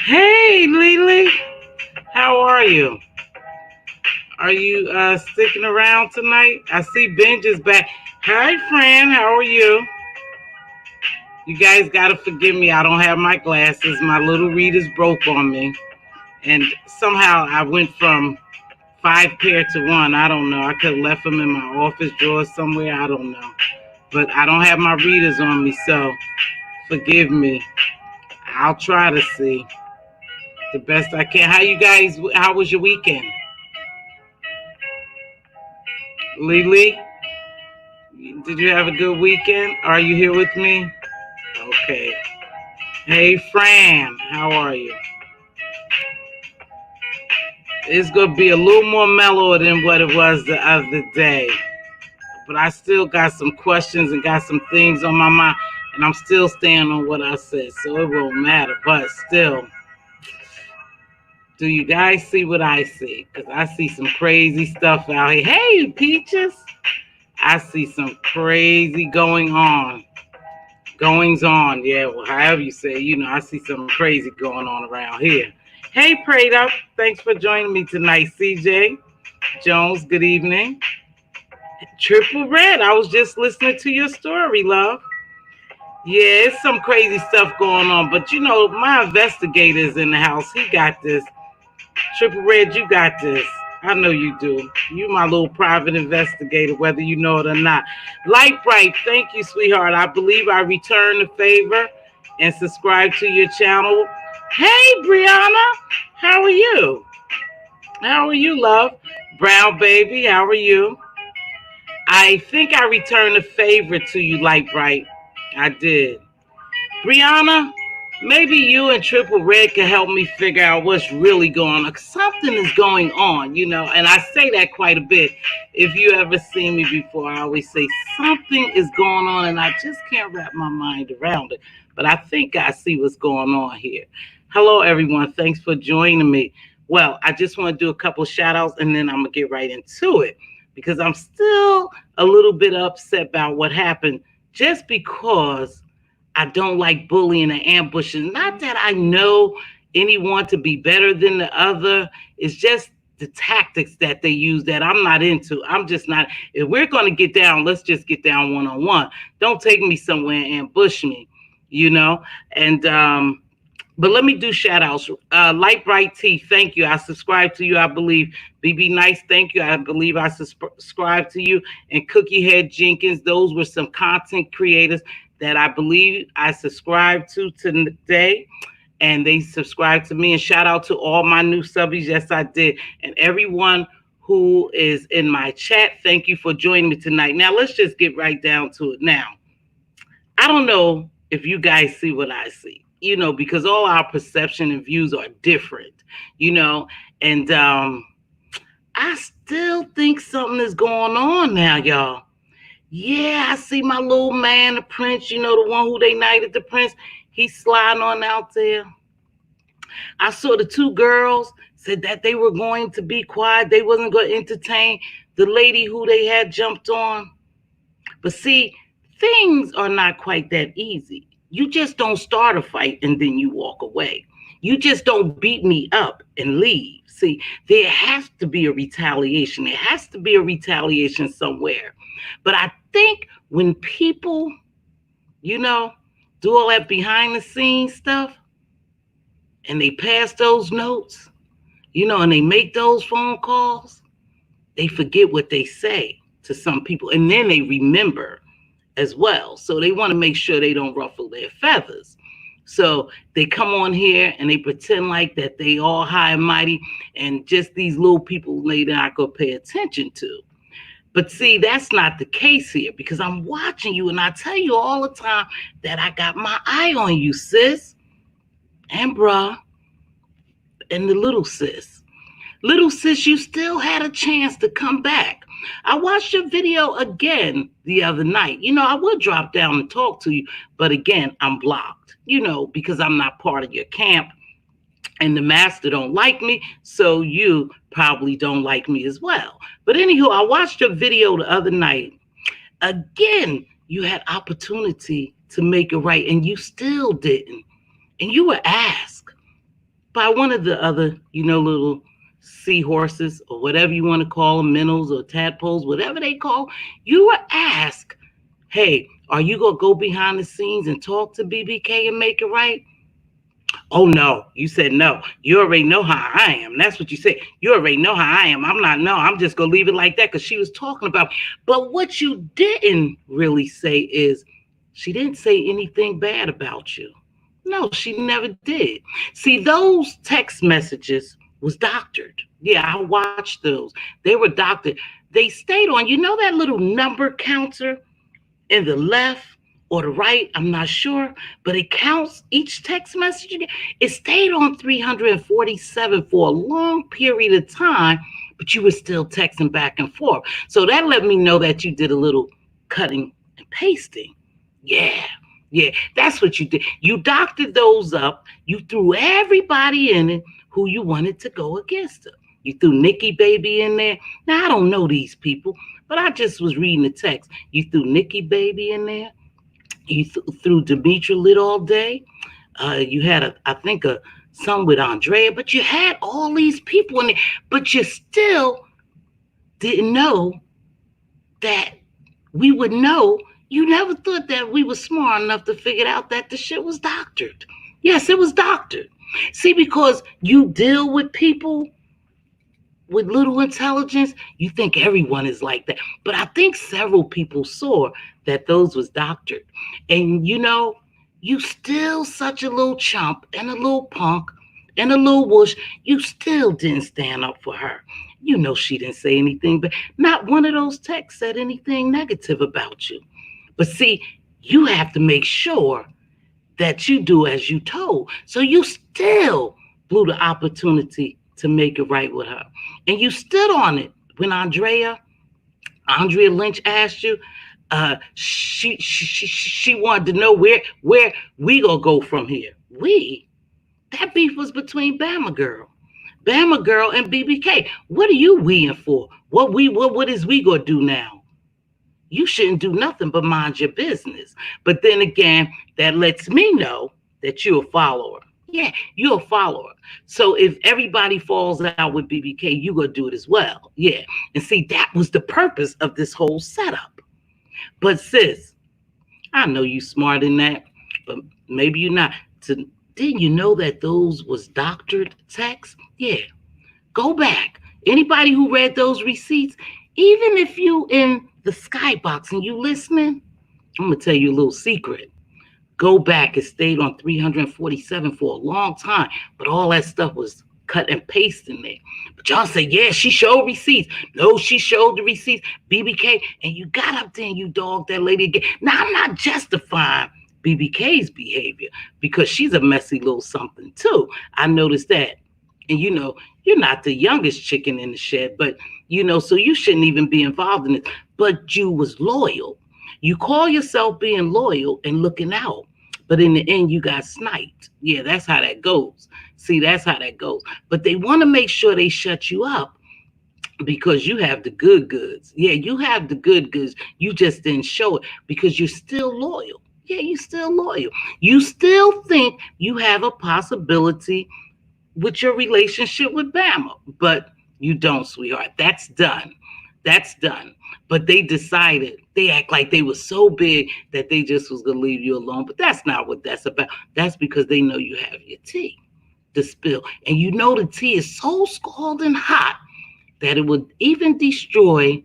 Hey, Lily, how are you? Are you sticking around tonight? I see Benj is back. Hi, friend, how are you? You guys gotta forgive me. I don't have my glasses. My little readers broke on me, and somehow I went from 5 pair to one. I don't know. I could have left them in my office drawer somewhere. I don't know, but I don't have my readers on me, so forgive me. I'll try to see the best I can. How you guys? How was your weekend? Lily, did you have a good weekend? Are you here with me? Okay. Hey, Fran, how are you? It's going to be a little more mellow than what it was the other day. But I still got some questions and got some things on my mind. And I'm still staying on what I said. So it won't matter. But still, do you guys see what I see? Because I see some crazy stuff out here. Hey, Peaches. I see some crazy goings on, yeah, well, however you say, I see something crazy going on around here. Hey, Prayed Up, thanks for joining me tonight, CJ Jones, good evening. Triple Red, I was just listening to your story, love. Yeah, it's some crazy stuff going on, but my investigator's in the house. He got this. Triple Red, you got this. I know you do. You my little private investigator, whether you know it or not. Light Bright, thank you, sweetheart. I believe I returned the favor and subscribe to your channel. Hey, Brianna, how are you? How are you, love? Brown Baby, how are you? I think I returned the favor to you, Light Bright. I did. Brianna, maybe you and Triple Red can help me figure out what's really going on. Something is going on, and I say that quite a bit. If you ever seen me before, I always say something is going on, and I just can't wrap my mind around it. But I think I see what's going on here. Hello, everyone. Thanks for joining me. Well, I just want to do a couple shout outs, and then I'm going to get right into it because I'm still a little bit upset about what happened just because I don't like bullying and ambushing. Not that I know anyone to be better than the other. It's just the tactics that they use that I'm not into. I'm just not. If we're going to get down, let's just get down one-on-one. Don't take me somewhere and ambush me, And but let me do shout outs. Light Bright T, thank you. I subscribe to you, I believe. BB Nice, thank you. I believe I subscribe to you. And Cookie Head Jenkins, those were some content creators that I believe I subscribed to today, and they subscribed to me. And shout out to all my new subbies. Yes, I did. And everyone who is in my chat, thank you for joining me tonight. Now, let's just get right down to it. Now, I don't know if you guys see what I see, because all our perception and views are different, and I still think something is going on now, y'all. Yeah, I see my little man, the Prince, the one who they knighted the Prince. He's sliding on out there. I saw the two girls said that they were going to be quiet. They wasn't going to entertain the lady who they had jumped on. But see, things are not quite that easy. You just don't start a fight and then you walk away. You just don't beat me up and leave. See, there has to be a retaliation. There has to be a retaliation somewhere. But I think when people, do all that behind the scenes stuff and they pass those notes, and they make those phone calls, they forget what they say to some people. And then they remember as well. So they want to make sure they don't ruffle their feathers. So they come on here and they pretend like that they all high and mighty and just these little people they not going to pay attention to. But see, that's not the case here because I'm watching you and I tell you all the time that I got my eye on you, sis and bruh, and the little sis. Little sis, you still had a chance to come back. I watched your video again the other night. I would drop down and talk to you, but again, I'm blocked, because I'm not part of your camp and the master don't like me, so you probably don't like me as well. But anywho, I watched your video the other night. Again, you had opportunity to make it right, and you still didn't. And you were asked by one of the other, little seahorses or whatever you want to call them, minnows or tadpoles, whatever they call. You were asked, hey, are you going to go behind the scenes and talk to BBK and make it right? Oh, no. You said no. You already know how I am. That's what you said. You already know how I am. I'm just going to leave it like that because she was talking about. But what you didn't really say is she didn't say anything bad about you. No, she never did. See, those text messages was doctored. Yeah, I watched those. They were doctored. They stayed on, that little number counter in the left or the right, I'm not sure, but it counts each text message you get. It stayed on 347 for a long period of time, but you were still texting back and forth. So that let me know that you did a little cutting and pasting. Yeah, that's what you did. You doctored those up. You threw everybody in it who you wanted to go against her. You threw Nikki Baby in there. Now, I don't know these people, but I just was reading the text. You threw Nikki Baby in there. You threw Demetra Lit all day. You had, I think, some with Andrea, but you had all these people in there, but you still didn't know that we would know. You never thought that we were smart enough to figure out that the shit was doctored. Yes, it was doctored. See, because you deal with people with little intelligence, you think everyone is like that. But I think several people saw that those was doctored. And you still such a little chump and a little punk and a little whoosh. You still didn't stand up for her. She didn't say anything, but not one of those texts said anything negative about you. But see, you have to make sure that you do as you told. So you still blew the opportunity to make it right with her. And you stood on it when Andrea Lynch asked you. She wanted to know where we gonna go from here. That beef was between Bama Girl and BBK. What are you weeing for? What is we gonna do now? You shouldn't do nothing but mind your business. But then again, that lets me know that you're a follower. Yeah, you're a follower. So if everybody falls out with BBK, you're going to do it as well. Yeah. And see, that was the purpose of this whole setup. But sis, I know you smart in that, but maybe you're not. Didn't you know that those was doctored texts? Yeah. Go back. Anybody who read those receipts, even if you in the skybox and you listening, I'm going to tell you a little secret. Go back. It stayed on 347 for a long time, but all that stuff was cut and paste in there. But y'all say, yeah, she showed receipts. No, she showed the receipts. BBK, and you got up there and you dogged that lady again. Now, I'm not justifying BBK's behavior because she's a messy little something too. I noticed that. And you're not the youngest chicken in the shed, but so you shouldn't even be involved in it. But you was loyal. You call yourself being loyal and looking out. But in the end, you got sniped. Yeah, that's how that goes. See, that's how that goes. But they want to make sure they shut you up because you have the good goods. Yeah, you have the good goods. You just didn't show it because you're still loyal. Yeah, you're still loyal. You still think you have a possibility with your relationship with Bama, but you don't, sweetheart. That's done. That's done. But they decided, they act like they were so big that they just was going to leave you alone. But that's not what that's about. That's because they know you have your tea to spill. And the tea is so scalding hot that it would even destroy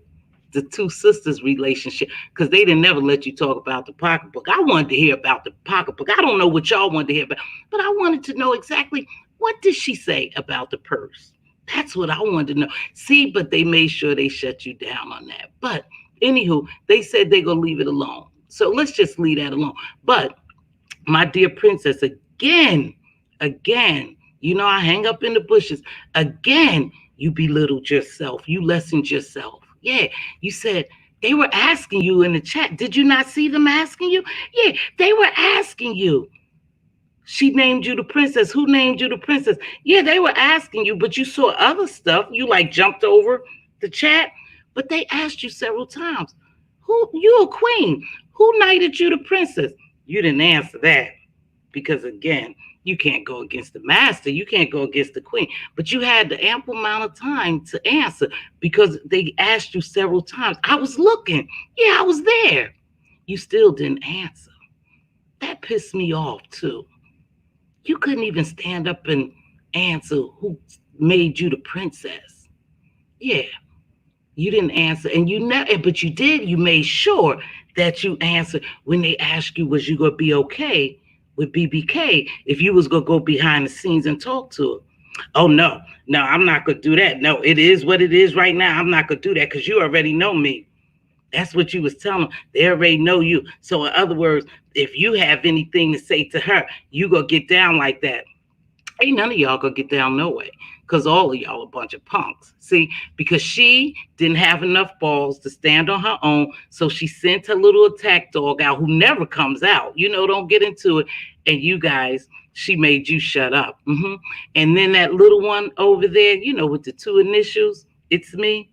the two sisters' relationship because they didn't never let you talk about the pocketbook. I wanted to hear about the pocketbook. I don't know what y'all wanted to hear about, but I wanted to know exactly what did she say about the purse. That's what I wanted to know. See, but they made sure they shut you down on that. But anywho, they said they're gonna leave it alone. So let's just leave that alone. But my dear princess, again, I hang up in the bushes. Again, you belittled yourself. You lessened yourself. Yeah, you said they were asking you in the chat. Did you not see them asking you? Yeah, they were asking you. She named you the princess. Who named you the princess? Yeah, they were asking you, but you saw other stuff. You like jumped over the chat, but they asked you several times. Who you a queen? Who knighted you the princess? You didn't answer that because again, you can't go against the master. You can't go against the queen. But you had the ample amount of time to answer because they asked you several times. I was looking. Yeah, I was there. You still didn't answer. That pissed me off too. You couldn't even stand up and answer who made you the princess. Yeah, you didn't answer, and you never. But you did. You made sure that you answered when they asked you, "Was you gonna be okay with BBK if you was gonna go behind the scenes and talk to her?" Oh no, I'm not gonna do that. No, it is what it is right now. I'm not gonna do that because you already know me. That's what you was telling them. They already know you. So in other words, if you have anything to say to her, you gonna get down like that. Ain't none of y'all gonna get down no way. Because all of y'all a bunch of punks. See, because she didn't have enough balls to stand on her own. So she sent her little attack dog out who never comes out. Don't get into it. And you guys, she made you shut up. And then that little one over there, with the two initials, it's me.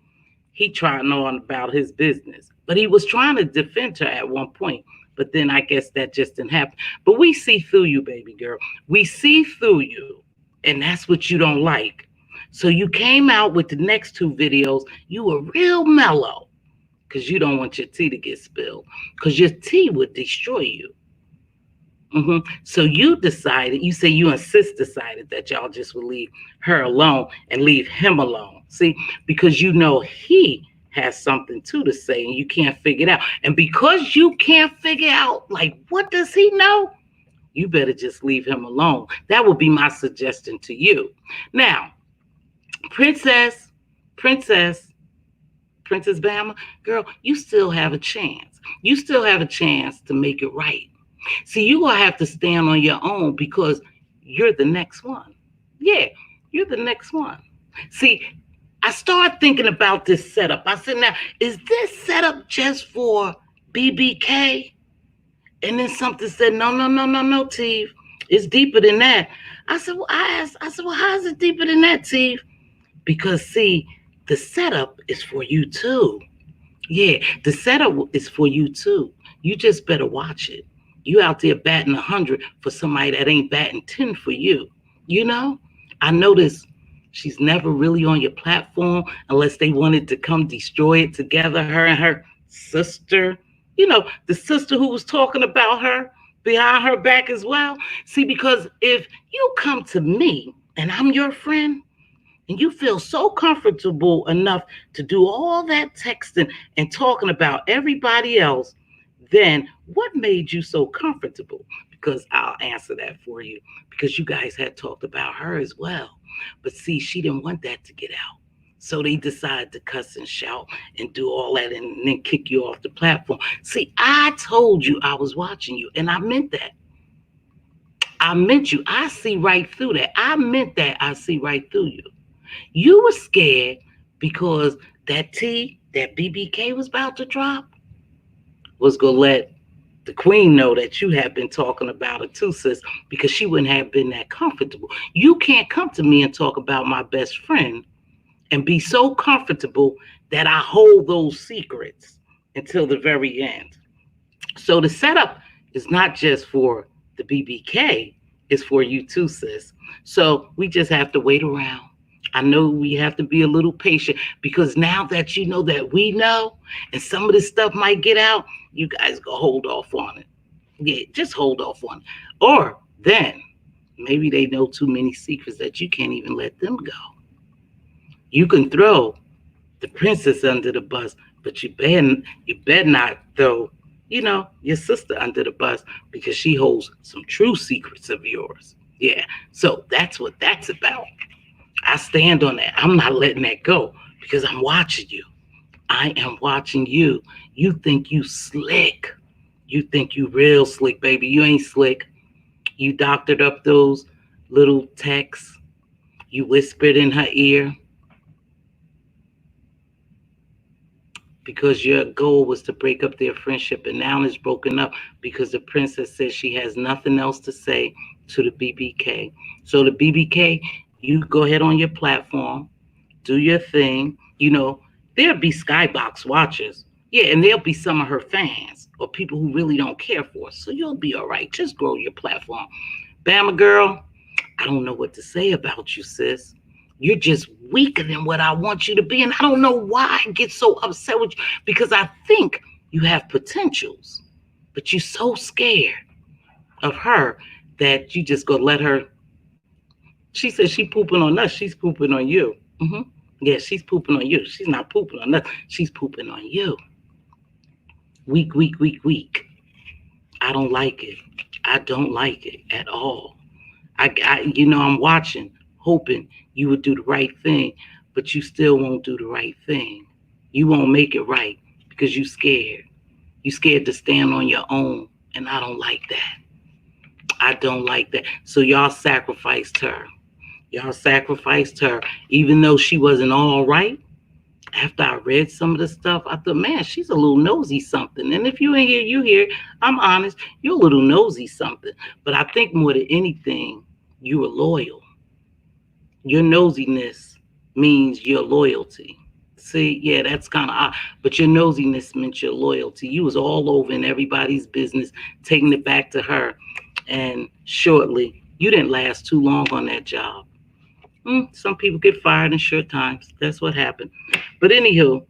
He trying on about his business. But he was trying to defend her at one point. But then I guess that just didn't happen. But we see through you, baby girl. We see through you. And that's what you don't like. So you came out with the next two videos. You were real mellow because you don't want your tea to get spilled because your tea would destroy you. So you decided, you say you and sis decided that y'all just would leave her alone and leave him alone. See, because he has something too to say and you can't figure it out. And because you can't figure out, like, what does he know? You better just leave him alone. That would be my suggestion to you. Now, Princess Bama, girl, you still have a chance. You still have a chance to make it right. See, you're going to have to stand on your own because you're the next one. Yeah, you're the next one. See, I started thinking about this setup. I said, now, is this setup just for BBK? And then something said, no, Steve. It's deeper than that. I said, well, how is it deeper than that, Steve? Because, see, the setup is for you, too. Yeah, the setup is for you, too. You just better watch it. You out there batting 100 for somebody that ain't batting 10 for you. I noticed she's never really on your platform unless they wanted to come destroy it together, her and her sister. The sister who was talking about her behind her back as well. See, because if you come to me and I'm your friend and you feel so comfortable enough to do all that texting and talking about everybody else, then what made you so comfortable? Because I'll answer that for you. Because you guys had talked about her as well. But see, she didn't want that to get out. So they decided to cuss and shout and do all that and then kick you off the platform. See, I told you I was watching you, and I meant that. I meant you. I see right through that. I meant that. I see right through you. You were scared because that tea that BBK was about to drop was going to let the queen know that you have been talking about her too, sis, because she wouldn't have been that comfortable. You can't come to me and talk about my best friend and be so comfortable that I hold those secrets until the very end. So the setup is not just for the BBK, it's for you too, sis. So we just have to wait around. I know we have to be a little patient because now that you know that we know and some of this stuff might get out, you guys go hold off on it. Yeah, just hold off on it. Or then maybe they know too many secrets that you can't even let them go. You can throw the princess under the bus, but you better not throw, your sister under the bus because she holds some true secrets of yours. Yeah, so that's what that's about. I stand on that. I'm not letting that go because I'm watching you. I am watching you. You think you slick. You think you real slick, baby. You ain't slick. You doctored up those little texts. You whispered in her ear because your goal was to break up their friendship, and now it's broken up because the princess says she has nothing else to say to the BBK. So the BBK, you go ahead on your platform, do your thing. There'll be skybox watchers. Yeah, and there'll be some of her fans or people who really don't care for her. So you'll be all right. Just grow your platform. Bama girl, I don't know what to say about you, sis. You're just weaker than what I want you to be. And I don't know why I get so upset with you because I think you have potentials, but you're so scared of her that you just go let her. She says she pooping on us. She's pooping on you. Yeah, she's pooping on you. She's not pooping on us. She's pooping on you. Weak, weak, weak, weak. I don't like it. I don't like it at all. I'm watching, hoping you would do the right thing, but you still won't do the right thing. You won't make it right because you scared. You scared to stand on your own, and I don't like that. I don't like that. So y'all sacrificed her. Y'all sacrificed her, even though she wasn't all right. After I read some of the stuff, I thought, man, she's a little nosy something. And if you ain't here, you here. I'm honest, you're a little nosy something. But I think more than anything, you were loyal. Your nosiness means your loyalty. See, yeah, that's kind of odd. But your nosiness meant your loyalty. You was all over in everybody's business, taking it back to her. And shortly, you didn't last too long on that job. Some people get fired in short times. That's what happened. But anywho,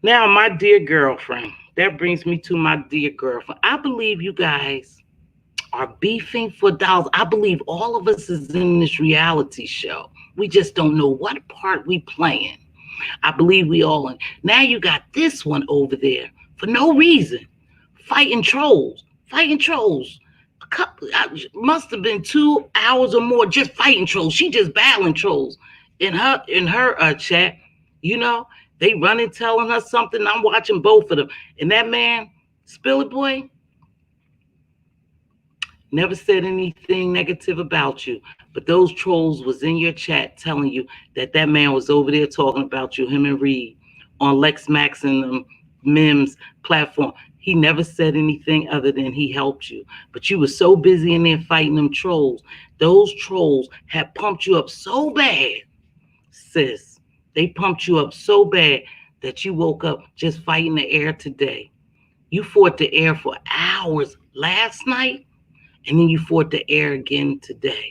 now my dear girlfriend, that brings me to my dear girlfriend. I believe you guys are beefing for dollars. I believe all of us is in this reality show. We just don't know what part we playing. I believe we all in. Now you got this one over there for no reason, fighting trolls. Must have been 2 hours or more just fighting trolls. She just battling trolls in her chat. They running telling her something. I'm watching both of them, and that man, Spilly Boy, never said anything negative about you. But those trolls was in your chat telling you that man was over there talking about you, him and Reed, on Lex Max and Mz platform. He never said anything other than he helped you. But you were so busy in there fighting them trolls. Those trolls had pumped you up so bad, sis. They pumped you up so bad that you woke up just fighting the air today. You fought the air for hours last night, and then you fought the air again today.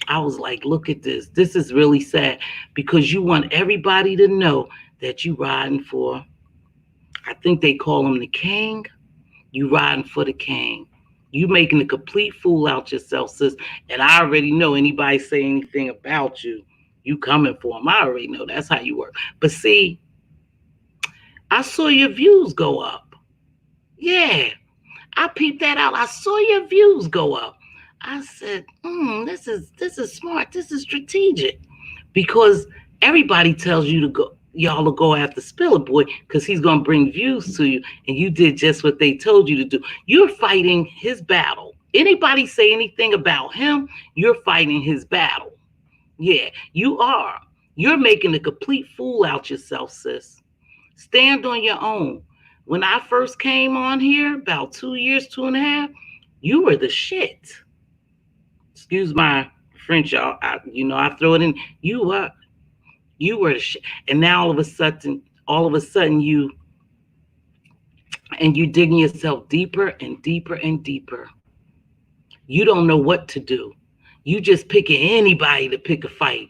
I was like, look at this. This is really sad because you want everybody to know that you riding for, I think they call him the king. You riding for the king. You making a complete fool out yourself, sis. And I already know anybody say anything about you, you coming for them. I already know that's how you work. But see, I saw your views go up. Yeah, I peeped that out. I saw your views go up. I said, this is smart. This is strategic. Because everybody tells you to go, y'all to go after Spiller Boy because he's going to bring views to you. And you did just what they told you to do. You're fighting his battle. Anybody say anything about him, you're fighting his battle. Yeah, you are. You're making a complete fool out yourself, sis. Stand on your own. When I first came on here, about 2 years, 2.5, you were the shit. Excuse my French, y'all. I throw it in. You were the shit. And now all of a sudden you're digging yourself deeper and deeper and deeper. You don't know what to do. You just picking anybody to pick a fight.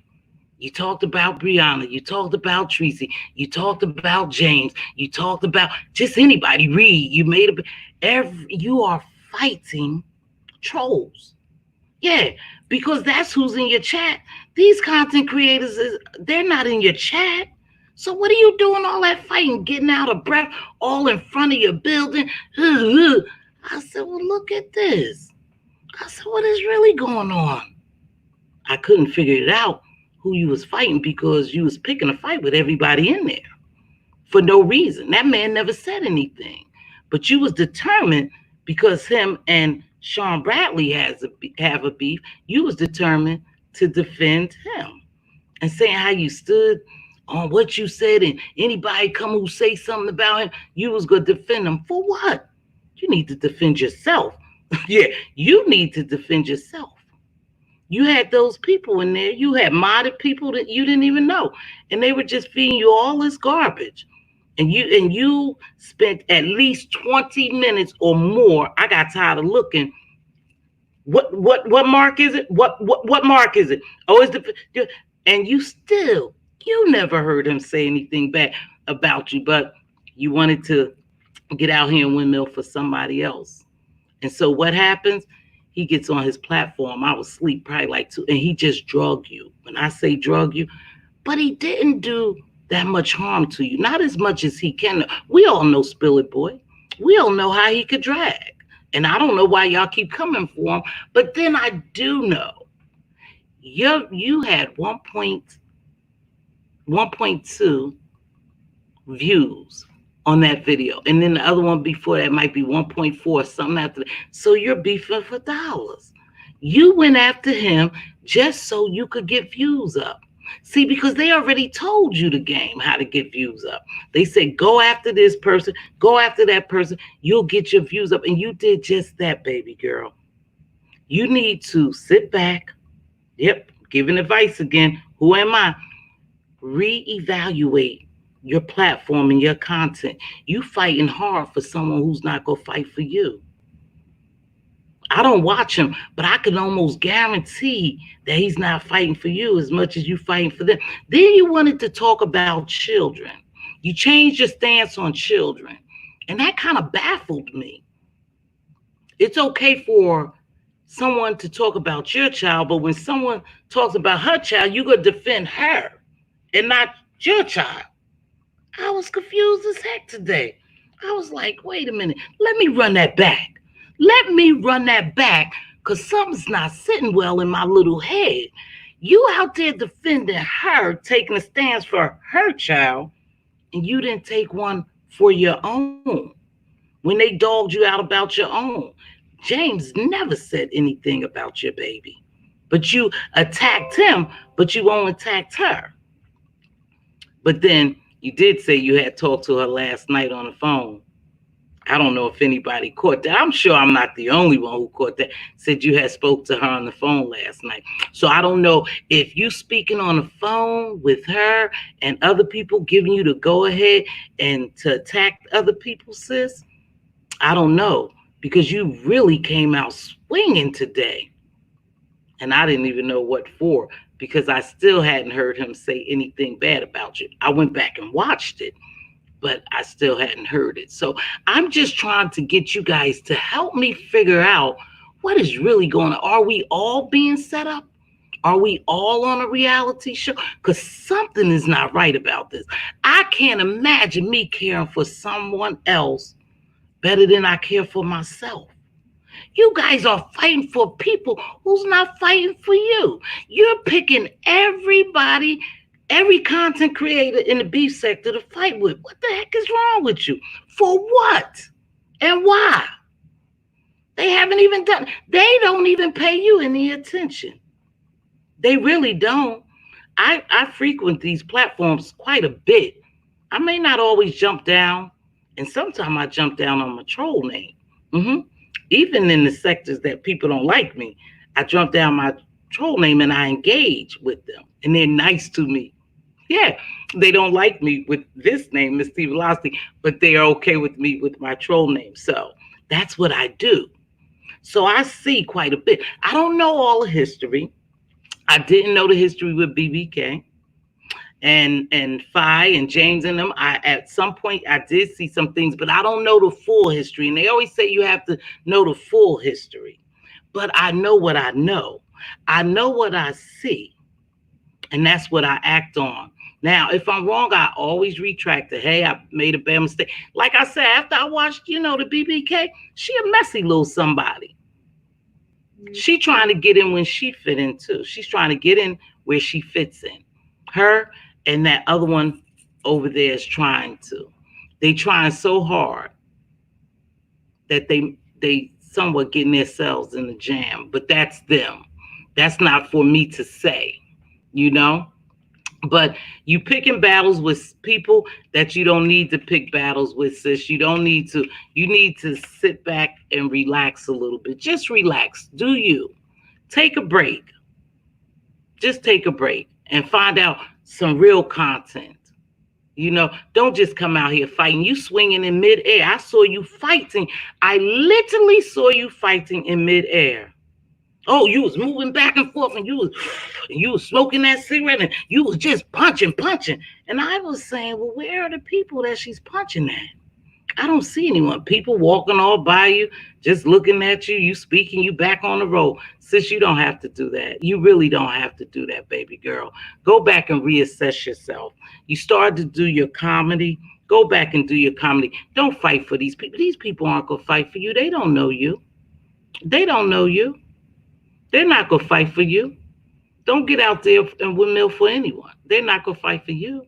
You talked about Brianna. You talked about Tracy. You talked about James. You talked about just anybody. Reed. You made you are fighting trolls. Yeah, because that's who's in your chat. These content creators, they're not in your chat. So what are you doing all that fighting, getting out of breath, all in front of your building? I said, well, look at this. I said, what is really going on? I couldn't figure it out. who you was fighting because you was picking a fight with everybody in there for no reason. That man never said anything, but you was determined because him and Sean Bradley have a beef. You was determined to defend him and saying how you stood on what you said, and anybody come who say something about him, you was gonna defend him for what? You need to defend yourself. Yeah, you need to defend yourself. You had those people in there. You had modded people that you didn't even know, and they were just feeding you all this garbage. And you spent at least 20 minutes or more. I got tired of looking. What mark is it? What mark is it? Oh, it's the and you never heard him say anything bad about you, but you wanted to get out here and windmill for somebody else. And so what happens? He gets on his platform. I was asleep probably like 2, and he just drug you. When I say drug you, but he didn't do that much harm to you. Not as much as he can. We all know Spill It Boy. We all know how he could drag. And I don't know why y'all keep coming for him. But then I do know you had 1.2 views on that video. And then the other one before that might be 1.4, something after that. So you're beefing for dollars. You went after him just so you could get views up. See, because they already told you the game, how to get views up. They said, go after this person, go after that person, you'll get your views up. And you did just that, baby girl. You need to sit back. Yep, giving advice again. Who am I? Reevaluate your platform and your content. You fighting hard for someone who's not going to fight for you. I don't watch him, but I can almost guarantee that he's not fighting for you as much as you fighting for them. Then you wanted to talk about children. You changed your stance on children, and that kind of baffled me. It's okay for someone to talk about your child, but when someone talks about her child, you're going to defend her and not your child. I was confused as heck today. I was like, wait a minute, let me run that back. Let me run that back, because something's not sitting well in my little head. You out there defending her, taking a stance for her child, and you didn't take one for your own. When they dogged you out about your own. James never said anything about your baby. But you attacked him, but you won't attack her. But then you did say you had talked to her last night on the phone. I don't know if anybody caught that. I'm sure I'm not the only one who caught that. Said you had spoke to her on the phone last night. So I don't know if you speaking on the phone with her and other people giving you the go ahead and to attack other people, sis. I don't know, because you really came out swinging today. And I didn't even know what for, because I still hadn't heard him say anything bad about you. I went back and watched it, but I still hadn't heard it. So I'm just trying to get you guys to help me figure out what is really going on. Are we all being set up? Are we all on a reality show? Because something is not right about this. I can't imagine me caring for someone else better than I care for myself. You guys are fighting for people who's not fighting for you. You're picking everybody, every content creator in the beef sector to fight with. What the heck is wrong with you? For what? And why? They haven't even done, they don't even pay you any attention. They really don't. I frequent these platforms quite a bit. I may not always jump down, and sometimes I jump down on my troll name. Even in the sectors that people don't like me, I jump down my troll name and I engage with them, and they're nice to me. Yeah, they don't like me with this name, Mz.Teavalocity, but they are okay with me with my troll name. So that's what I do. So I see quite a bit. I don't know all the history. I didn't know the history with BBK and Phi and James and them. At some point I did see some things, but I don't know the full history. And they always say you have to know the full history. But I know what I know. I know what I see. And that's what I act on. Now, if I'm wrong, I always retract it. Hey, I made a bad mistake. Like I said, after I watched, the BBK, she a messy little somebody. She trying to get in when she fit in too. She's trying to get in where she fits in. Her and that other one over there is trying to. They trying so hard that they somewhat getting themselves in the jam, but that's them. That's not for me to say, you know. But you picking battles with people that you don't need to pick battles with, sis. You don't need to. You need to sit back and relax a little bit. Just relax. Do you take a break? Just take a break and find out some real content. You know, don't just come out here fighting. You swinging in midair. I saw you fighting. I literally saw you fighting in midair. Oh, you was moving back and forth, and you was smoking that cigarette, and you was just punching. And I was saying, well, where are the people that she's punching at? I don't see anyone. People walking all by you, just looking at you, you speaking, you back on the road. Sis, you don't have to do that. You really don't have to do that, baby girl. Go back and reassess yourself. You started to do your comedy. Go back and do your comedy. Don't fight for these people. These people aren't going to fight for you. They don't know you. They don't know you. They're not going to fight for you. Don't get out there and windmill for anyone. They're not going to fight for you.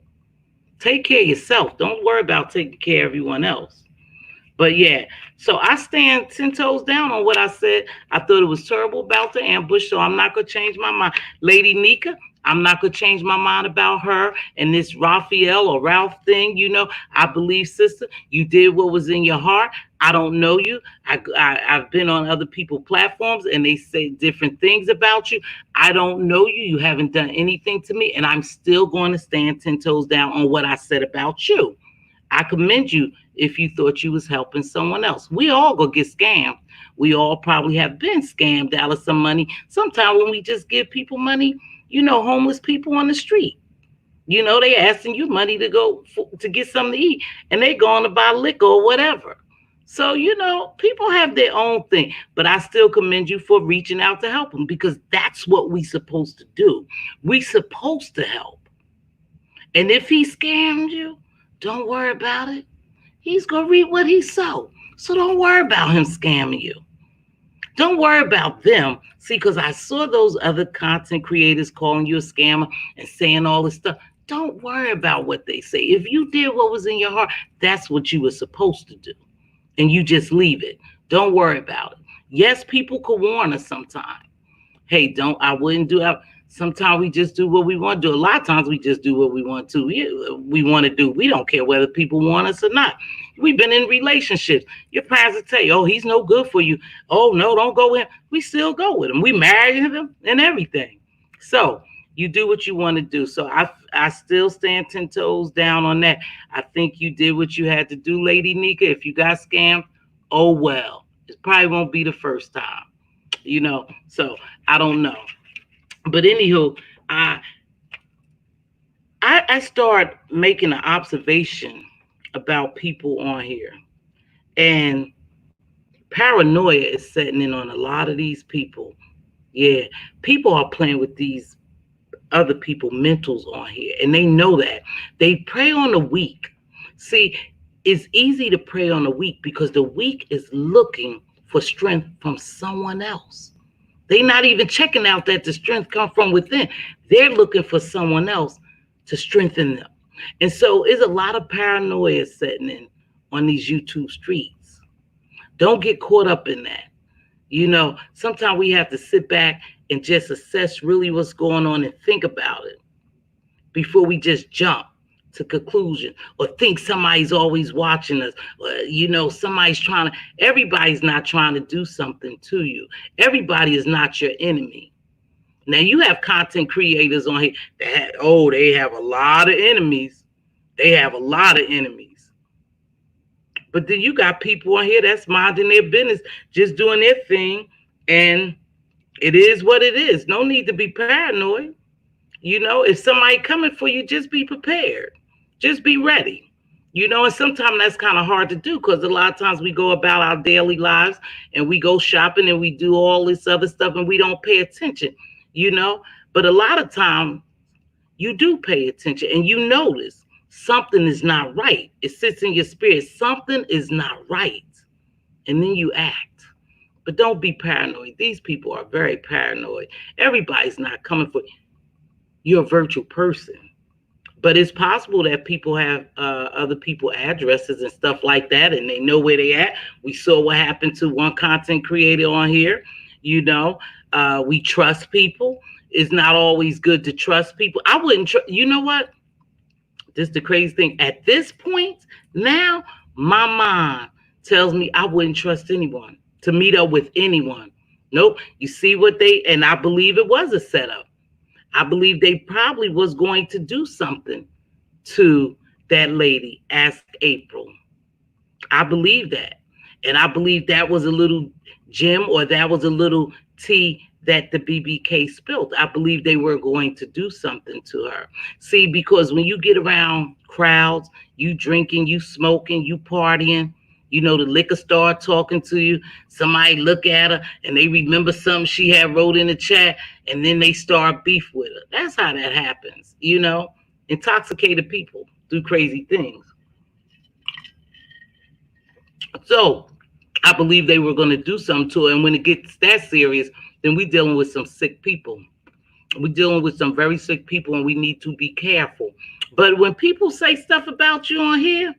Take care of yourself. Don't worry about taking care of everyone else. But yeah, so I stand 10 toes down on what I said. I thought it was terrible about the ambush, so I'm not going to change my mind. Lady Nika, I'm not going to change my mind about her and this Raphael or Ralph thing. You know, I believe, sister, you did what was in your heart. I don't know you. I've been on other people's platforms and they say different things about you. I don't know you. You haven't done anything to me. And I'm still going to stand 10 toes down on what I said about you. I commend you if you thought you was helping someone else. We all gonna get scammed. We all probably have been scammed out of some money. Sometimes when we just give people money, you know, homeless people on the street, you know, they asking you money to go to get something to eat, and they going to buy liquor or whatever. So, you know, people have their own thing, but I still commend you for reaching out to help them, because that's what we supposed to do. We supposed to help. And if he scammed you, don't worry about it. He's going to reap what he sowed. So don't worry about him scamming you. Don't worry about them. See, because I saw those other content creators calling you a scammer and saying all this stuff. Don't worry about what they say. If you did what was in your heart, that's what you were supposed to do. And you just leave it. Don't worry about it. Yes, people could warn us sometimes. Hey, I wouldn't do it. Sometimes we just do what we want to do. A lot of times we just do what we want to. We want to do. We don't care whether people want us or not. We've been in relationships. Your parents will tell you, oh, he's no good for you. Oh, no, don't go with him. We still go with him. We married him and everything. So you do what you want to do. So I still stand 10 toes down on that. I think you did what you had to do, Lady Nika. If you got scammed, oh, well. It probably won't be the first time. You know, so I don't know. But anywho, I start making an observation about people on here, and paranoia is setting in on a lot of these people. Yeah, people are playing with these other people mentals on here, and they know that. They prey on the weak. See, it's easy to prey on the weak because the weak is looking for strength from someone else. They're not even checking out that the strength comes from within. They're looking for someone else to strengthen them. And so there's a lot of paranoia setting in on these YouTube streets. Don't get caught up in that. You know, sometimes we have to sit back and just assess really what's going on and think about it before we just jump to conclusion or think somebody's always watching us. You know, everybody's not trying to do something to you. Everybody is not your enemy. Now you have content creators on here that they have a lot of enemies. They have a lot of enemies. But then you got people on here that's minding their business, just doing their thing, and it is what it is. No need to be paranoid. You know, if somebody coming for you, just be prepared. Just be ready. You know, and sometimes that's kind of hard to do because a lot of times we go about our daily lives and we go shopping and we do all this other stuff and we don't pay attention, you know. But a lot of times you do pay attention and you notice something is not right. It sits in your spirit. Something is not right. And then you act. But don't be paranoid. These people are very paranoid. Everybody's not coming for you. You're a virtual person. But it's possible that people have other people addresses and stuff like that, and they know where they at. We saw what happened to one content creator on here. You know, we trust people. It's not always good to trust people. I wouldn't. You know what? This is the crazy thing. At this point now, my mind tells me I wouldn't trust anyone to meet up with anyone. Nope. You see what they, and I believe it was a setup. I believe they probably was going to do something to that lady, Ask April. I believe that. And I believe that was a little gem, or that was a little tea that the BBK spilled. I believe they were going to do something to her. See, because when you get around crowds, you drinking, you smoking, you partying, you know, the liquor start talking to you. Somebody look at her and they remember something she had wrote in the chat, and then they start beef with her. That's how that happens, you know. Intoxicated people do crazy things. So I believe they were going to do something to her. And when it gets that serious, then we're dealing with some sick people. We're dealing with some very sick people, and we need to be careful. But when people say stuff about you on here,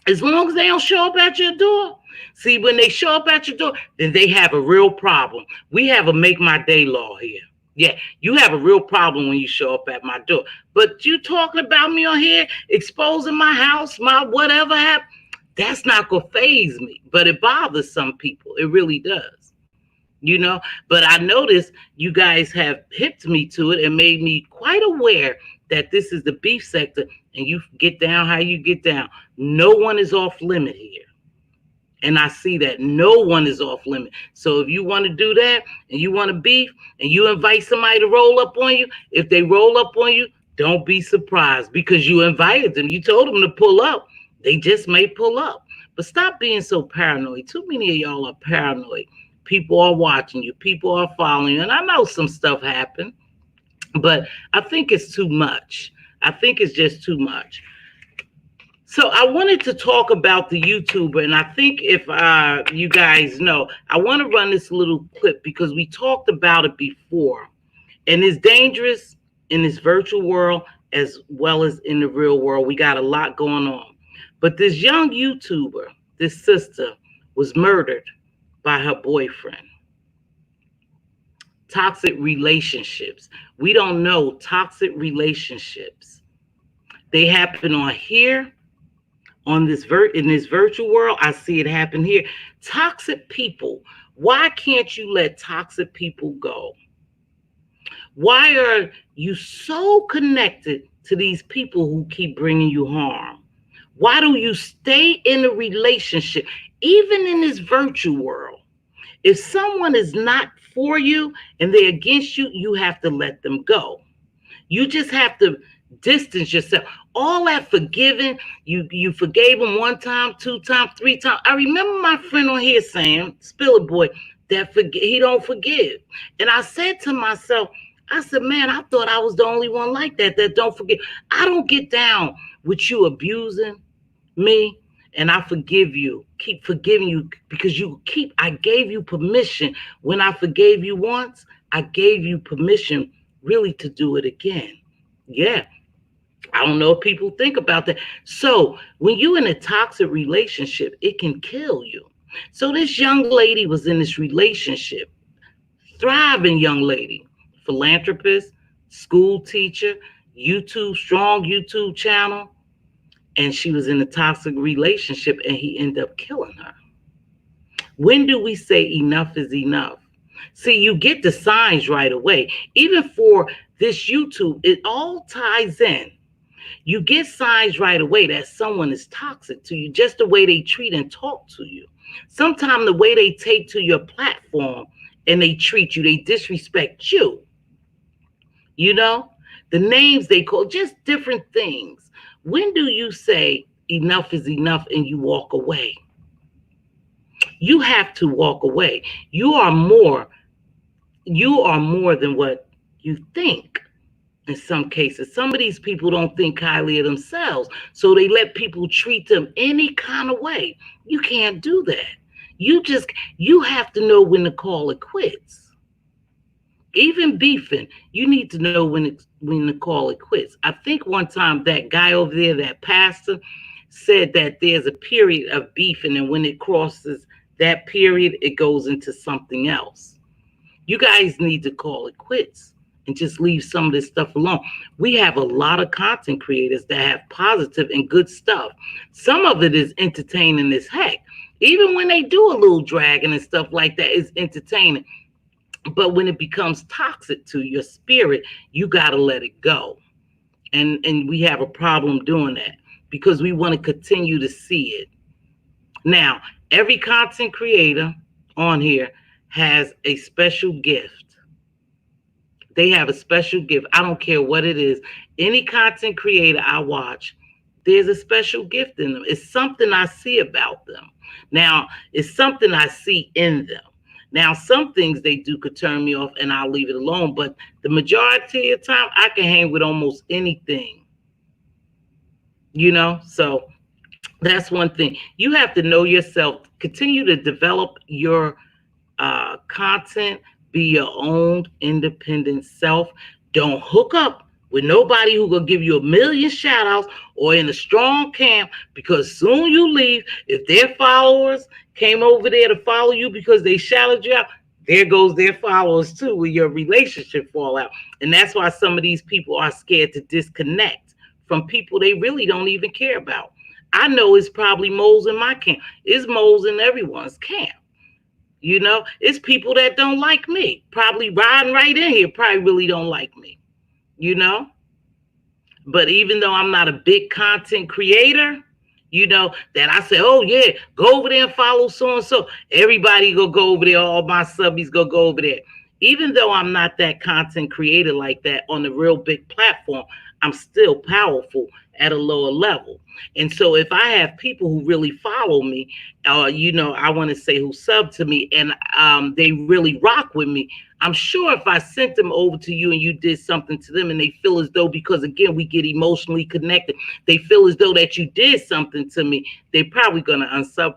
as long as they don't show up at your door, see, when they show up at your door, then they have a real problem. We have a make my day law here. Yeah, you have a real problem when you show up at my door. But you talking about me on here, exposing my house, my whatever happened, that's not going to faze me. But it bothers some people. It really does. You know, but I noticed you guys have hipped me to it and made me quite aware that this is the beef sector, and you get down how you get down. No one is off limit here. And I see that no one is off limit. So if you want to do that and you want to beef and you invite somebody to roll up on you, if they roll up on you, don't be surprised, because you invited them. You told them to pull up. They just may pull up. But stop being so paranoid. Too many of y'all are paranoid. People are watching you. People are following you. And I know some stuff happened, but I think it's too much. I think it's just too much. So I wanted to talk about the YouTuber, and I think if you guys know, I want to run this little clip because we talked about it before. And it's dangerous in this virtual world as well as in the real world. We got a lot going on. But this young YouTuber, this sister, was murdered by her boyfriend. Toxic relationships. We don't know toxic relationships. They happen on here, on this in this virtual world. I see it happen here. Toxic people. Why can't you let toxic people go? Why are you so connected to these people who keep bringing you harm? Why do you stay in a relationship, even in this virtual world? If someone is not for you and they're against you, you have to let them go. You just have to distance yourself. All that forgiving, you forgave him 1 time, 2 times, 3 times. I remember my friend on here saying, Spiller Boy, that he don't forgive. And I said to myself, I said, man, I thought I was the only one like that don't forgive. I don't get down with you abusing me, and I forgive you. Keep forgiving you because I gave you permission. When I forgave you once, I gave you permission really to do it again. Yeah. I don't know if people think about that. So when you're in a toxic relationship, it can kill you. So this young lady was in this relationship, thriving young lady, philanthropist, school teacher, strong YouTube channel. And she was in a toxic relationship, and he ended up killing her. When do we say enough is enough? See, you get the signs right away. Even for this YouTube, it all ties in. You get signs right away that someone is toxic to you, just the way they treat and talk to you. Sometimes the way they take to your platform and they treat you, they disrespect you. You know, the names they call, just different things. When do you say enough is enough and you walk away? You have to walk away. You are more than what you think. In some cases, some of these people don't think highly of themselves, so they let people treat them any kind of way. You can't do that. You have to know when to call it quits. Even beefing, you need to know when to call it quits. I think one time that guy over there, that pastor, said that there's a period of beefing, and when it crosses that period, it goes into something else. You guys need to call it quits and just leave some of this stuff alone. We have a lot of content creators that have positive and good stuff. Some of it is entertaining as heck. Even when they do a little dragging and stuff like that, it's entertaining. But when it becomes toxic to your spirit, you got to let it go. And we have a problem doing that because we want to continue to see it. Now, every content creator on here has a special gift. They have a special gift. I don't care what it is. Any content creator I watch, there's a special gift in them. It's something I see about them. Now, it's something I see in them. Now, some things they do could turn me off and I'll leave it alone, but the majority of the time, I can hang with almost anything, So that's one thing. You have to know yourself, continue to develop your content, be your own independent self. Don't hook up with nobody who gonna give you a million shout outs or in a strong camp, because soon you leave, if their followers came over there to follow you because they shouted you out, there goes their followers too, with your relationship fall out. And that's why some of these people are scared to disconnect from people they really don't even care about. I know it's probably moles in my camp. It's moles in everyone's camp. It's people that don't like me, probably riding right in here, probably really don't like me, you know. But even though I'm not a big content creator, that I say, oh yeah, go over there and follow so and so. Everybody go over there. All my subbies go over there. Even though I'm not that content creator like that on the real big platform, I'm still powerful at a lower level. And so if I have people who really follow me, I want to say who sub to me, and they really rock with me, I'm sure if I sent them over to you and you did something to them and they feel as though, because again, we get emotionally connected, they feel as though that you did something to me, they're probably going to unsub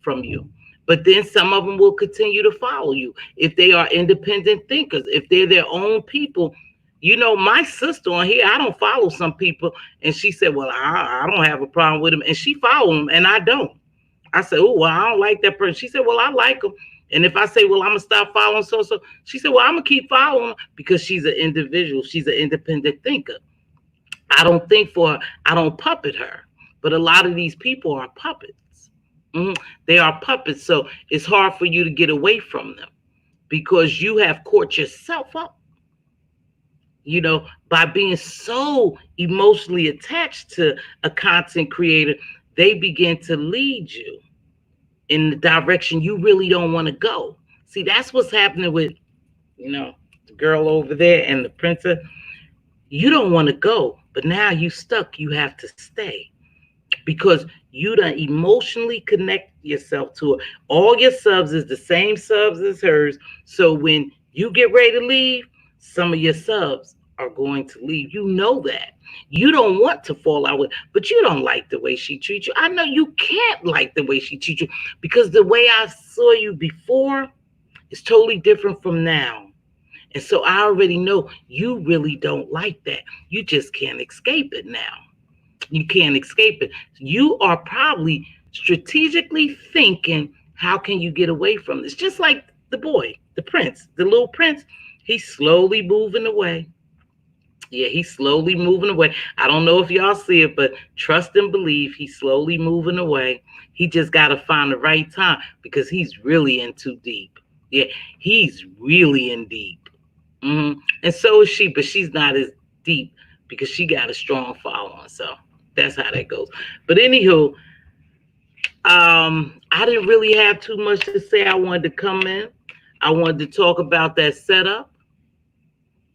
from you. But then some of them will continue to follow you if they are independent thinkers, if they're their own people. My sister on here, I don't follow some people, and she said, well, I don't have a problem with them, and she follow them, and I don't. I said, oh, well, I don't like that person. She said, well, I like them. And if I say, well, I'm going to stop following so, she said, well, I'm going to keep following them, because she's an individual. She's an independent thinker. I don't think for her. I don't puppet her. But a lot of these people are puppets. They are puppets. So it's hard for you to get away from them because you have caught yourself up, by being so emotionally attached to a content creator. They begin to lead you in the direction you really don't want to go. See, that's what's happening with, the girl over there and the princess. You don't want to go, but now you stuck. You have to stay because you done emotionally connect yourself to it. All your subs is the same subs as hers. So when you get ready to leave, some of your subs are going to leave. You know that. You don't want to fall out with, but you don't like the way she treats you. I know you can't like the way she treats you because the way I saw you before is totally different from now. And so I already know you really don't like that. You just can't escape it now. You can't escape it. You are probably strategically thinking, how can you get away from this? Just like the boy, the prince, the little prince, he's slowly moving away. Yeah, he's slowly moving away. I don't know if y'all see it, but trust and believe he's slowly moving away. He just got to find the right time because he's really in too deep. Yeah, he's really in deep. And so is she, but she's not as deep because she got a strong following. So that's how that goes. But anywho, I didn't really have too much to say. I wanted to come in. I wanted to talk about that setup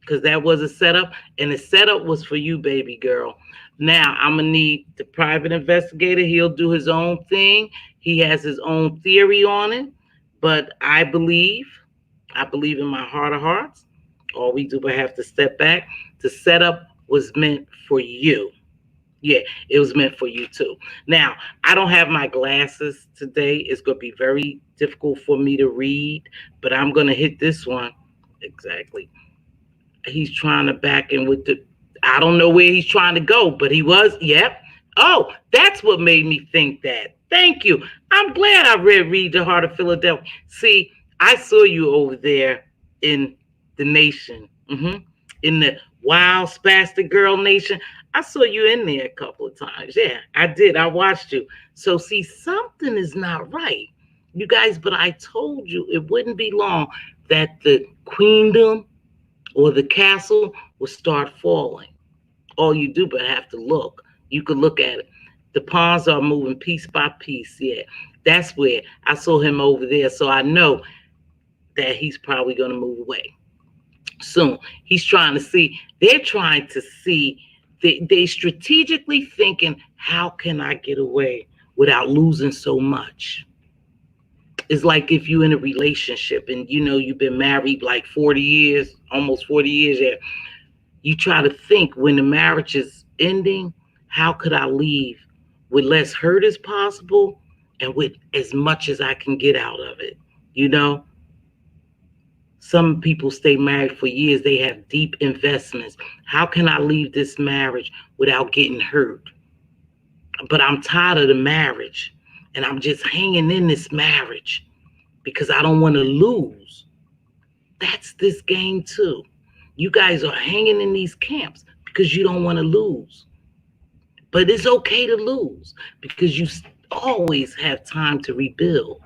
because that was a setup, and the setup was for you, baby girl. Now I'm gonna need the private investigator. He'll do his own thing. He has his own theory on it, but I believe in my heart of hearts, all we do but have to step back. The setup was meant for you. Yeah, it was meant for you too. Now, I don't have my glasses today. It's going to be very difficult for me to read, but I'm going to hit this one Exactly. He's trying to back in with the, I don't know where he's trying to go, but he was, yep. Oh, that's what made me think that. Thank you. I'm glad I read The Heart of Philadelphia. See, I saw you over there in the nation, in the wild spastic girl nation. I saw you in there a couple of times. Yeah, I did. I watched you. So see, something is not right, you guys. But I told you it wouldn't be long that the queendom or the castle will start falling. All you do but have to look. You could look at it. The pawns are moving piece by piece. Yeah, that's where I saw him over there. So I know that he's probably going to move away soon. He's trying to see, they're trying to see, they strategically thinking, how can I get away without losing so much? It's like if you're in a relationship and you know you've been married like 40 years, almost 40 years, yeah, you try to think when the marriage is ending, how could I leave with less hurt as possible and with as much as I can get out of it? You know, some people stay married for years, they have deep investments. How can I leave this marriage without getting hurt? But I'm tired of the marriage and I'm just hanging in this marriage because I don't want to lose. That's this game too. You guys are hanging in these camps because you don't want to lose. But it's okay to lose because you always have time to rebuild.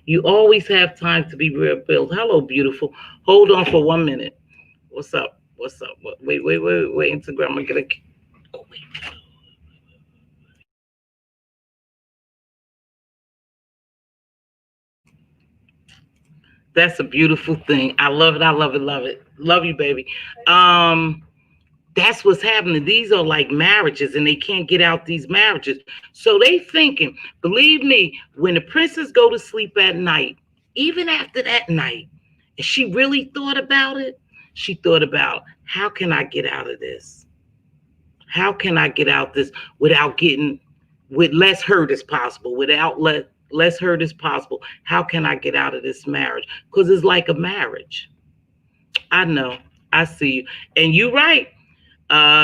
You always have time to be rebuilt. Hello, beautiful. Hold on for 1 minute. What's up? What's up? Wait. Instagram. I'm gonna. Oh, wait. That's a beautiful thing. I love it. I love it. Love it. Love you, baby. Um, that's what's happening. These are like marriages and they can't get out these marriages. So they thinking, believe me, when the princess go to sleep at night, even after that night, and she really thought about it, she thought about how can I get out of this? How can I get out this without getting with less hurt as possible, without less hurt as possible? How can I get out of this marriage? Because it's like a marriage. I know. I see you. And you're right.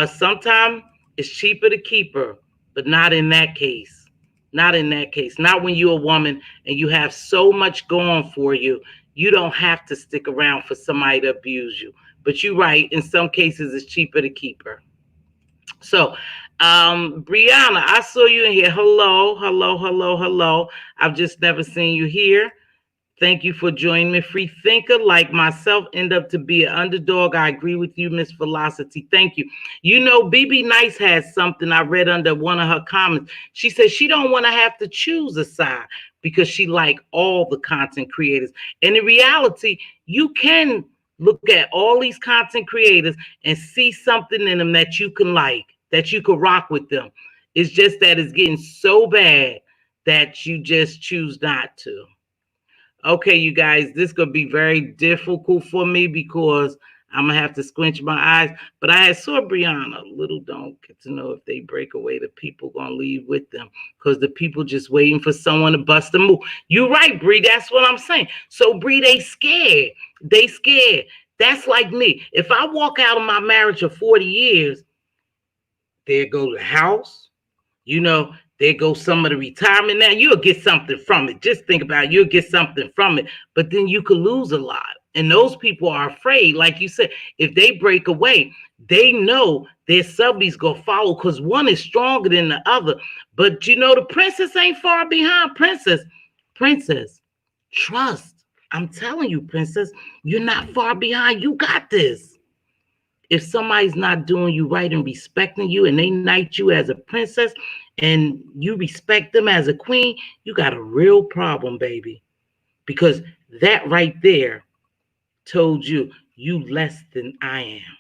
Sometimes it's cheaper to keep her, but not in that case. Not in that case. Not when you're a woman and you have so much going for you. You don't have to stick around for somebody to abuse you. But you're right. In some cases, it's cheaper to keep her. So, Brianna, I saw you in here. Hello, hello, hello, hello. I've just never seen you here. Thank you for joining me. Free thinker like myself end up to be an underdog. I agree with you, Miss Velocity. Thank you. You know, BB Nice has something I read under one of her comments. She said she don't want to have to choose a side because she like all the content creators. And in reality, you can look at all these content creators and see something in them that you can like, that you could rock with them. It's just that it's getting so bad that you just choose not to. Okay, you guys, this gonna be very difficult for me because I'm gonna have to squinch my eyes. But I saw Brianna. Little don't get to know if they break away, the people gonna leave with them because the people just waiting for someone to bust a move. You right, Bree. That's what I'm saying. So Bree, they scared. They scared. That's like me. If I walk out of my marriage of 40 years, there go the house. You know, there goes some of the retirement. Now you'll get something from it. Just think about it. You'll get something from it, but then you could lose a lot. And those people are afraid, like you said, if they break away, they know their subbies gonna follow because one is stronger than the other. But you know, the princess ain't far behind. Princess, trust. I'm telling you, princess, you're not far behind. You got this. If somebody's not doing you right and respecting you and they knight you as a princess and you respect them as a queen, you got a real problem, baby. Because that right there told you, you less than I am.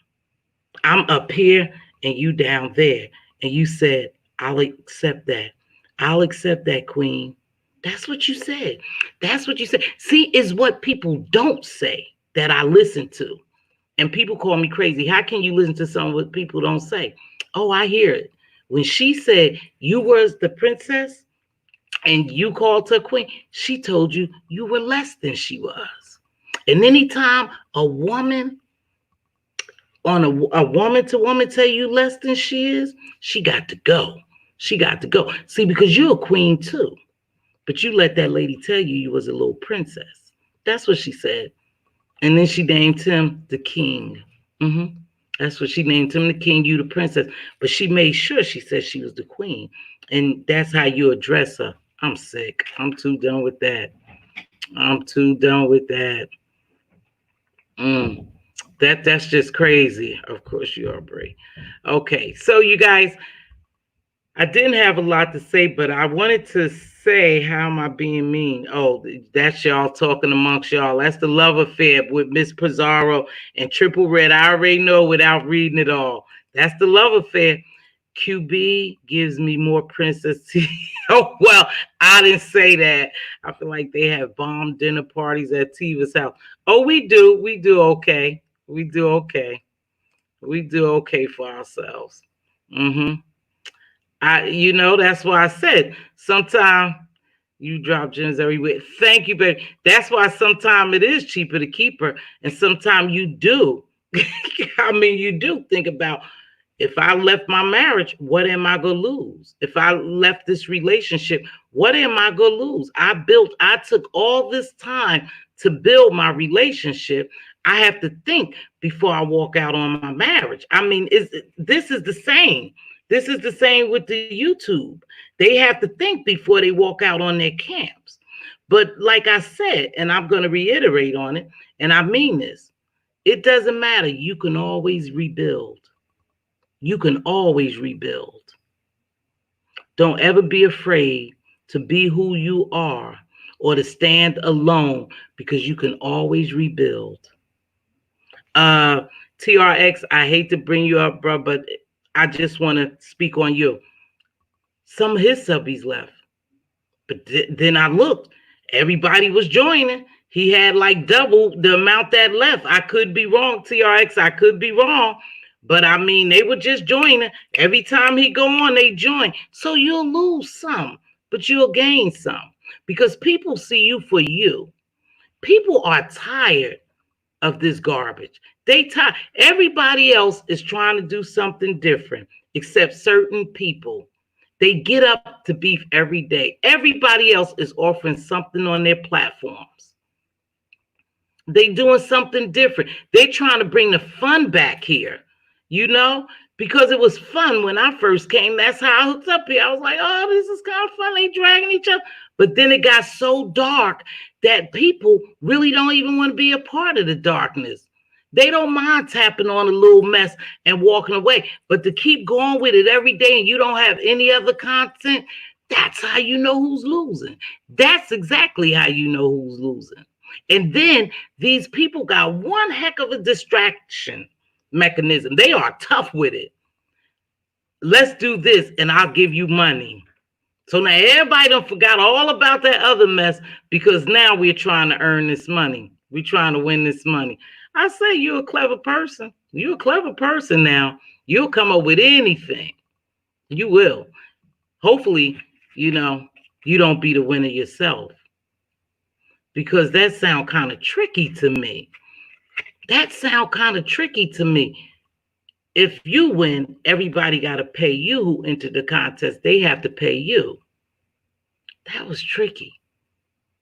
I'm up here and you down there. And you said, I'll accept that. I'll accept that, queen. That's what you said. That's what you said. See, is what people don't say that I listen to. And people call me crazy. How can you listen to something what people don't say? Oh, I hear it. When she said you was the princess and you called her queen, she told you you were less than she was. And anytime a woman on a woman to woman tell you less than she is, she got to go. She got to go. See, because you're a queen too. But you let that lady tell you you was a little princess. That's what she said. And then she named him the king. hmm That's what she named him, the king, you the princess. But she made sure she said she was the queen. And that's how you address her. I'm sick. I'm too done with that. I'm too done with that. Mm. That's just crazy. Of course you are, Brie. Okay, so you guys, I didn't have a lot to say, but I wanted to say, how am I being mean? Oh, that's y'all talking amongst y'all. That's the love affair with Miss Pizarro and Triple Red. I already know without reading it all. That's the love affair. QB gives me more Princess T. Oh, well, I didn't say that. I feel like they have bomb dinner parties at Tiva's house. Oh, we do. We do okay. We do okay. We do okay for ourselves. Mm-hmm. That's why I said sometimes you drop gems everywhere. Thank you, baby. That's why sometimes it is cheaper to keep her, and sometimes you do. I mean, you do think about, if I left my marriage, what am I going to lose? If I left this relationship, what am I going to lose? I took all this time to build my relationship. I have to think before I walk out on my marriage. I mean, this is the same. This is the same with the YouTube. They have to think before they walk out on their camps. But like I said, and I'm going to reiterate on it, and I mean this, it doesn't matter. You can always rebuild. You can always rebuild. Don't ever be afraid to be who you are or to stand alone, because you can always rebuild. Uh, TRX, I hate to bring you up, bro, but I just want to speak on you. Some of his subbies left. But then I looked, everybody was joining. He had like double the amount that left. I could be wrong, TRX. I could be wrong. But I mean, they were just joining. Every time he go on, they join. So you'll lose some, but you'll gain some, because people see you for you. People are tired of this garbage. Everybody else is trying to do something different, except certain people. They get up to beef every day. Everybody else is offering something on their platforms. They doing something different. They trying to bring the fun back here, you know, because it was fun when I first came. That's how I hooked up here. I was like, oh, this is kind of fun. They dragging each other. But then it got so dark that people really don't even want to be a part of the darkness. They don't mind tapping on a little mess and walking away. But to keep going with it every day and you don't have any other content, that's how you know who's losing. That's exactly how you know who's losing. And then these people got one heck of a distraction mechanism. They are tough with it. Let's do this and I'll give you money. So now everybody done forgot all about that other mess, because now we're trying to earn this money. We're trying to win this money. I say you're a clever person. You're a clever person now. You'll come up with anything. You will. Hopefully, you don't be the winner yourself, because that sounds kind of tricky to me. That sounds kind of tricky to me. If you win, everybody got to pay you who entered the contest. They have to pay you. That was tricky.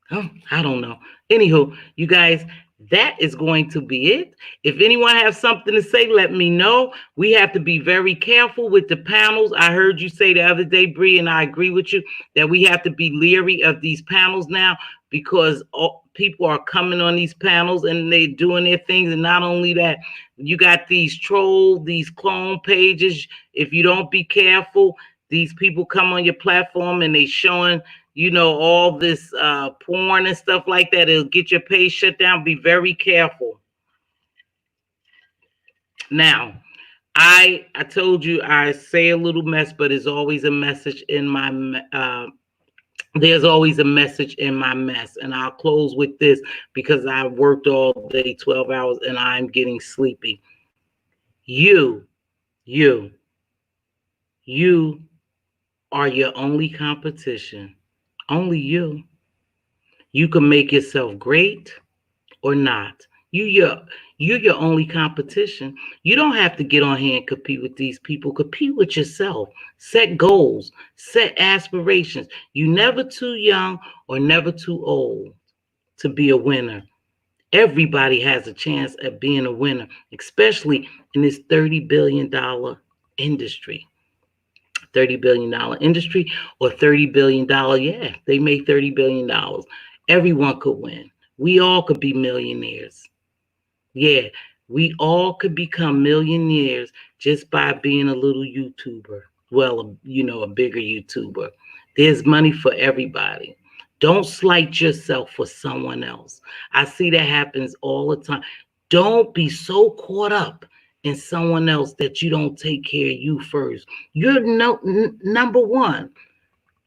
Oh, I don't know. Anywho, you guys, that is going to be it. If anyone has something to say, let me know. We have to be very careful with the panels. I heard you say the other day, Bree, and I agree with you, that we have to be leery of these panels now, because people are coming on these panels and they're doing their things. And not only that, you got these these clone pages. If you don't be careful, these people come on your platform and they showing all this porn and stuff like that. It'll get your page shut down. Be very careful. Now, I told you I say a little mess, but there's always a message in my there's always a message in my mess. And I'll close with this, because I worked all day, 12 hours, and I'm getting sleepy. You are your only competition. Only you. You can make yourself great, or not. You're your only competition. You don't have to get on here and compete with these people. Compete with yourself. Set goals. Set aspirations. You're never too young or never too old to be a winner. Everybody has a chance at being a winner, especially in this $30 billion industry. $30 billion industry or $30 billion. Yeah, they made $30 billion. Everyone could win. We all could be millionaires. Yeah, we all could become millionaires just by being a little YouTuber. Well, a bigger YouTuber. There's money for everybody. Don't slight yourself for someone else. I see that happens all the time. Don't be so caught up in someone else that you don't take care of you first. You're number one.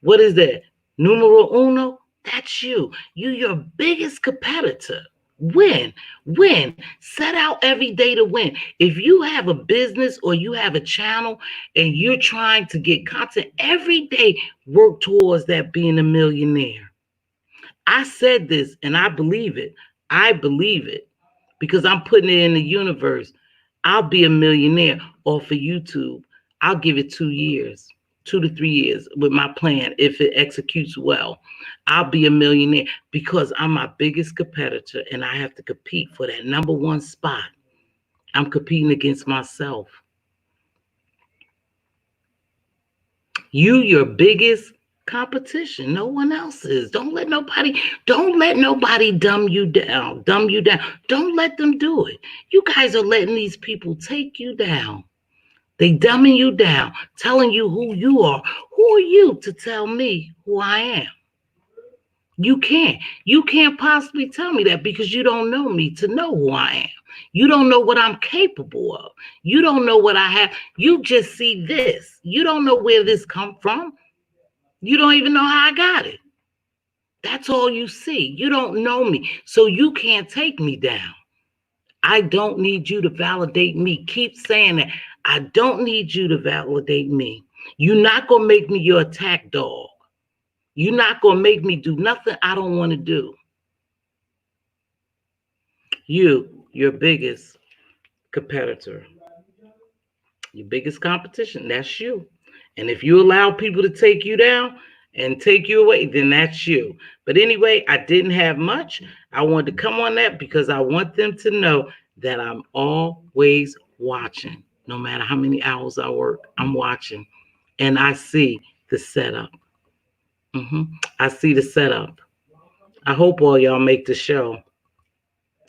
What is that? Numero uno? That's you. You're your biggest competitor. Win, win. Set out every day to win. If you have a business or you have a channel and you're trying to get content every day, work towards that being a millionaire. I said this and I believe it. I believe it because I'm putting it in the universe. I'll be a millionaire off of YouTube. I'll give it 2 years. 2 to 3 years with my plan. If it executes well, I'll be a millionaire because I'm my biggest competitor and I have to compete for that number one spot. I'm competing against myself. Your biggest competition. No one else is. Don't let nobody dumb you down. Don't let them do it. You guys are letting these people take you down. They dumbing you down, telling you who you are. Who are you to tell me who I am? You can't. You can't possibly tell me that because you don't know me to know who I am. You don't know what I'm capable of. You don't know what I have. You just see this. You don't know where this come from. You don't even know how I got it. That's all you see. You don't know me. So you can't take me down. I don't need you to validate me. Keep saying that. I don't need you to validate me. You're not going to make me your attack dog. You're not going to make me do nothing I don't want to do. Your biggest competitor, your biggest competition, that's you. And if you allow people to take you down and take you away, then that's you. But anyway, I didn't have much. I wanted to come on that because I want them to know that I'm always watching. No matter how many hours I work, I'm watching. And I see the setup. I see the setup. I hope all y'all make the show.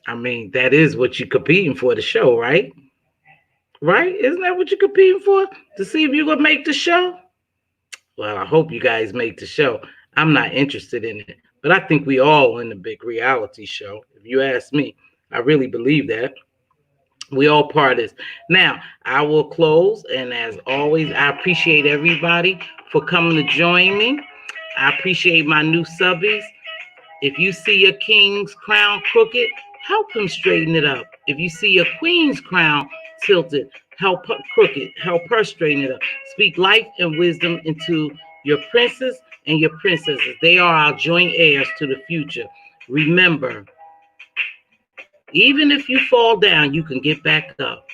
I mean, that is what you're competing for, the show, right? Right? Isn't that what you're competing for? To see if you're going to make the show? Well, I hope you guys make the show. I'm not interested in it. But I think we all in the big reality show. If you ask me, I really believe that. We all part of this. Now, I will close. And as always, I appreciate everybody for coming to join me. I appreciate my new subbies. If you see your king's crown crooked, help him straighten it up. If you see your queen's crown tilted, help her crooked, help her straighten it up. Speak life and wisdom into your princes and your princesses. They are our joint heirs to the future. Remember, even if you fall down, you can get back up.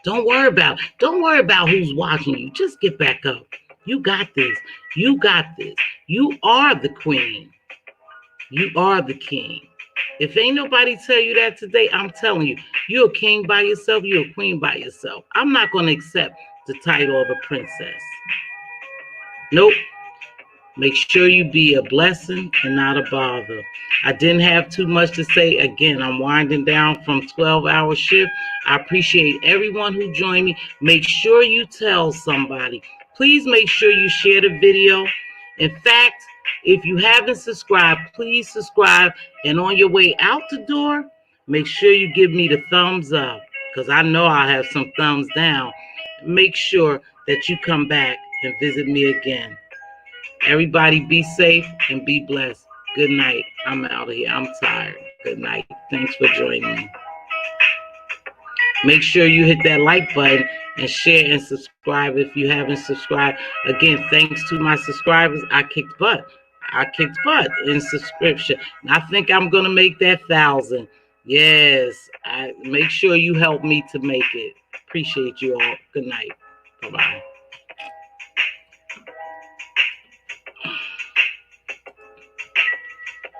Don't worry about who's watching you. Just get back up. You got this. You got this. You are the queen. You are the king. If ain't nobody tell you that today, I'm telling you, you're a king by yourself, you're a queen by yourself. I'm not going to accept the title of a princess. Nope. Make sure you be a blessing and not a bother. I didn't have too much to say. Again, I'm winding down from 12-hour shift. I appreciate everyone who joined me. Make sure you tell somebody. Please make sure you share the video. In fact, if you haven't subscribed, please subscribe. And on your way out the door, make sure you give me the thumbs up because I know I have some thumbs down. Make sure that you come back and visit me again. Everybody be safe and be blessed. Good night. I'm out of here. I'm tired. Good night. Thanks for joining me. Make sure you hit that like button and share and subscribe if you haven't subscribed. Again, thanks to my subscribers, I kicked butt. I kicked butt in subscription. And I think I'm going to make that 1,000. Yes, I make sure you help me to make it. Appreciate you all. Good night. Bye bye.